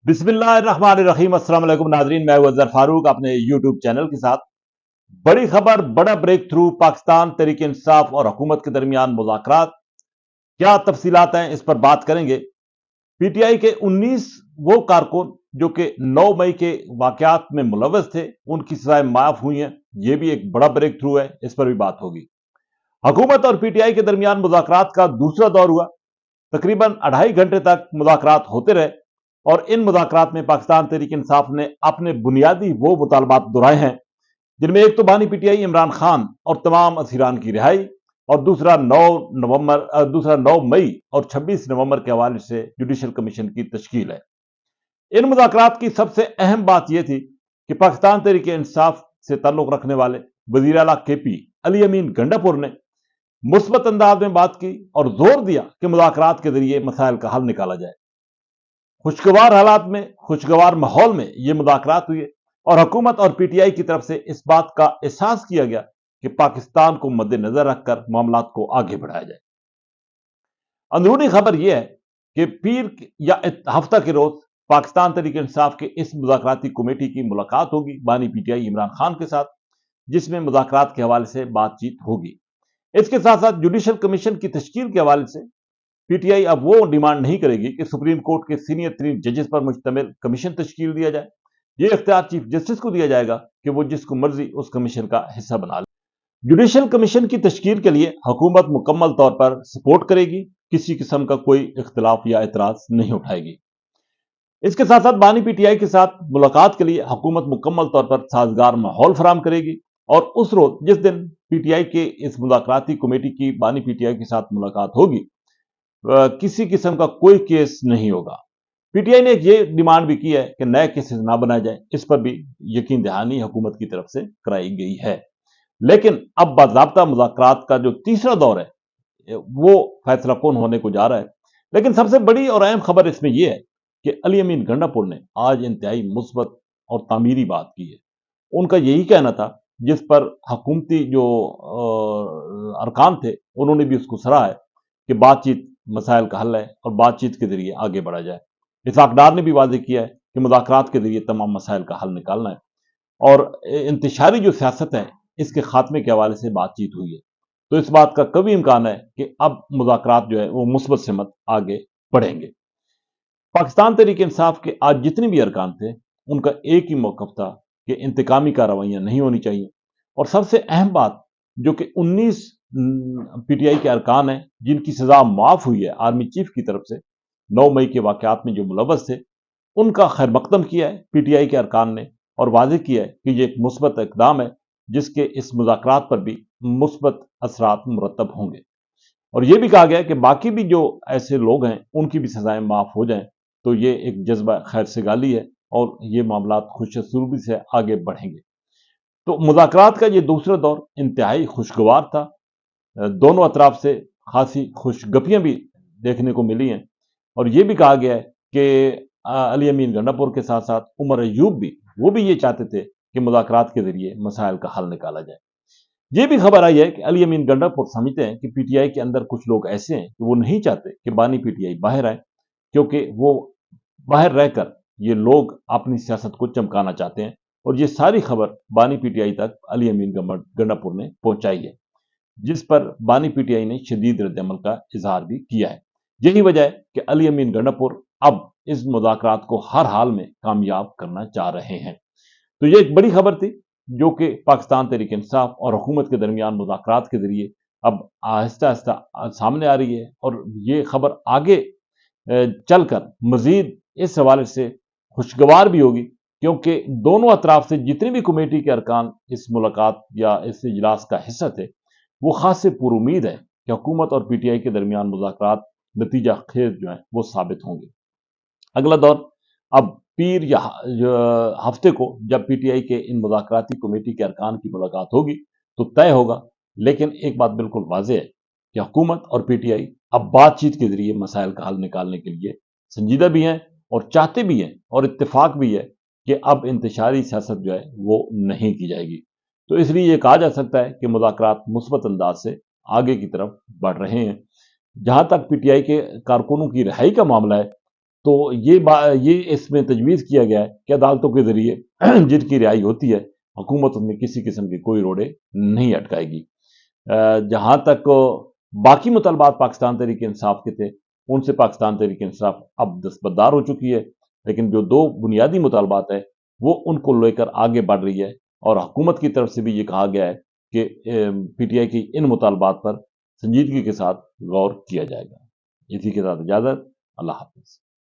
बिस्मिल्लाहिर्रहमानिर्रहीम। अस्सलाम वालेकुम नाजरीन, मैं अजहर फारूक अपने यूट्यूब चैनल के साथ बड़ी खबर, बड़ा ब्रेक थ्रू। पाकिस्तान तहरीक इंसाफ और हुकूमत के दरमियान मुज़ाकरात, क्या तफसीलात हैं इस पर बात करेंगे। पीटीआई के 19 वो कारकुन जो कि 9 मई के वाकयात में मुलव्वस थे, उनकी सजाएं माफ हुई हैं। यह भी एक बड़ा ब्रेक थ्रू है, इस पर भी बात होगी। हुकूमत और पीटीआई के दरमियान मुज़ाकरात का दूसरा दौर हुआ। तकरीबन 2.5 घंटे तक मुज़ाकरात होते रहे और इन मुज़ाकरात में पाकिस्तान तहरीक इंसाफ ने अपने बुनियादी वो मुतालबात दोहराए हैं, जिनमें एक तो बानी पीटीआई इमरान खान और तमाम असीरान की रिहाई, और दूसरा 9 मई और 26 नवंबर के हवाले से जुडिशल कमीशन की तश्कील है। इन मुज़ाकरात की सबसे अहम बात यह थी कि पाकिस्तान तहरीक इंसाफ से ताल्लुक रखने वाले वज़ीर आला केपी अली अमीन गंडापुर ने मुस्बत अंदाज में बात की और जोर दिया कि मुज़ाकरात के जरिए मसाइल का हल निकाला जाए। खुशगवार हालात में, खुशगवार माहौल में ये मुज़ाकरात हुए और हुकूमत और पीटीआई की तरफ से इस बात का एहसास किया गया कि पाकिस्तान को मद्देनजर रखकर मामलात को आगे बढ़ाया जाए। अंदरूनी खबर यह है कि पीर या हफ्ता के रोज पाकिस्तान तहरीक इंसाफ के इस मुज़ाकराती कमेटी की मुलाकात होगी बानी पीटीआई इमरान खान के साथ, जिसमें मुज़ाकरात के हवाले से बातचीत होगी। इसके साथ साथ जुडिशल कमीशन की तश्कील के हवाले से पीटीआई अब वो डिमांड नहीं करेगी कि सुप्रीम कोर्ट के सीनियर तरीन जजेस पर मुश्तमिल कमीशन तश्कील दिया जाए। यह इख्तियार चीफ जस्टिस को दिया जाएगा कि वो जिसको मर्जी उस कमीशन का हिस्सा बना ले। जुडिशल कमीशन की तश्कील के लिए हुकूमत मुकम्मल तौर पर सपोर्ट करेगी, किसी किस्म का कोई इख्तिलाफ या एतराज नहीं उठाएगी। इसके साथ साथ बानी पीटीआई के साथ मुलाकात के लिए हुकूमत मुकम्मल तौर पर साजगार माहौल फराम करेगी और उस रोज जिस दिन पीटीआई के इस मुज़ाकराती कमेटी की बानी पीटीआई के साथ मुलाकात होगी, किसी किस्म का कोई केस नहीं होगा। पीटीआई ने ये डिमांड भी की है कि नए केसेस ना बनाए जाए, इस पर भी यकीन दहानी हुकूमत की तरफ से कराई गई है। लेकिन अब बाज़ाब्ता मुज़ाकरात का जो तीसरा दौर है वो फैसला कौन होने को जा रहा है। लेकिन सबसे बड़ी और अहम खबर इसमें यह है कि अली अमीन गंडापुर ने आज इंतहाई मुस्बत और तामीरी बात की है। उनका यही कहना था, जिस पर हुकूमती जो अरकान थे उन्होंने भी उसको सराहा है कि बातचीत मसाइल का हल है और बातचीत के जरिए आगे बढ़ा जाए। इसाक डार ने भी वादे किया है कि मुज़ाकरात के जरिए तमाम मसाइल का हल निकालना है और इंतशारी जो सियासत है इसके खात्मे के हवाले से बातचीत हुई है। तो इस बात का कभी इम्कान है कि अब मुज़ाकरात जो है वो मुस्बत सिमत आगे बढ़ेंगे। पाकिस्तान तहरीक इंसाफ के आज जितने भी अरकान थे, उनका एक ही मौक़िफ़ था कि इंतकामी कार्रवाइयाँ नहीं होनी चाहिए। और सबसे अहम बात जो कि 19 पीटीआई के अरकान हैं जिनकी सजा माफ हुई है आर्मी चीफ की तरफ से 9 मई के वाकयात में जो मुलव्वस थे, उनका खैर मकदम किया है पीटीआई के अरकान ने और वाज़ेह किया है कि ये एक मुस्बत इक़दाम है जिसके इस मुज़ाकरात पर भी मुस्बत असरात मुरतब होंगे। और यह भी कहा गया है कि बाकी भी जो ऐसे लोग हैं उनकी भी सजाएं माफ हो जाएं, तो ये एक जज्बा खैर सेगाली है और ये मामलात खुशसूरती से आगे बढ़ेंगे। तो मुज़ाकरात का ये दूसरा दौर इंतहाई खुशगवार था। दोनों अतराफ से खासी खुशगपियां भी देखने को मिली हैं और ये भी कहा गया है कि अली अमीन गंडापुर के साथ साथ उमर अयूब भी वो भी ये चाहते थे कि मुज़ाकरात के जरिए मसाइल का हल निकाला जाए। ये भी खबर आई है कि अली अमीन गंडापुर समझते हैं कि पीटीआई के अंदर कुछ लोग ऐसे हैं कि वो नहीं चाहते कि बानी पीटीआई बाहर आए, क्योंकि वो बाहर रहकर ये लोग अपनी सियासत को चमकाना चाहते हैं। और ये सारी खबर बानी पीटीआई तक अली अमीन गंडापुर ने पहुंचाई है, जिस पर बानी पीटीआई ने शदीद रद्दअमल का इजहार भी किया है। यही वजह है कि अली अमीन गंडापुर अब इस मुज़ाकरात को हर हाल में कामयाब करना चाह रहे हैं। तो ये एक बड़ी खबर थी जो कि पाकिस्तान तहरीक इंसाफ और हुकूमत के दरमियान मुज़ाकरात के जरिए अब आहिस्ता आहिस्ता सामने आ रही है और ये खबर आगे चलकर मजीद इस हवाले से खुशगवार भी होगी, क्योंकि दोनों अतराफ से जितने भी कमेटी के अरकान इस मुलाकात या इस इजलास का हिस्सा थे, वो खास से पुरुमीद है कि हुकूमत और पीटीआई के दरमियान मुज़ाकरात नतीजा खेज जो है वो साबित होंगे। अगला दौर अब पीर या हफ्ते को जब पीटीआई के इन मुज़ाकराती कमेटी के अरकान की मुलाकात होगी तो तय होगा। लेकिन एक बात बिल्कुल वाज़ेह है कि हुकूमत और पीटीआई अब बातचीत के जरिए मसाइल का हल निकालने के लिए संजीदा भी हैं और चाहते भी हैं और इत्तेफाक भी है कि अब इंतशारी सियासत जो है वो नहीं की जाएगी। तो इसलिए ये कहा जा सकता है कि मुज़ाकरात मुस्बत अंदाज से आगे की तरफ बढ़ रहे हैं। जहां तक पीटीआई के कारकुनों की रिहाई का मामला है, تو یہ اس میں تجویز کیا گیا ہے کہ عدالتوں کے ذریعے جن کی رہائی ہوتی ہے حکومت ان میں کسی قسم کی کوئی روڑے نہیں اٹکائے گی۔ جہاں تک باقی مطالبات پاکستان تحریک انصاف کے تھے ان سے پاکستان تحریک انصاف اب دستبردار ہو چکی ہے، لیکن جو دو بنیادی مطالبات ہیں وہ ان کو لے کر آگے بڑھ رہی ہے، اور حکومت کی طرف سے بھی یہ کہا گیا ہے کہ پی ٹی آئی کی ان مطالبات پر سنجیدگی کے ساتھ غور کیا جائے گا۔ اسی کے ساتھ اجازت، اللہ حافظ۔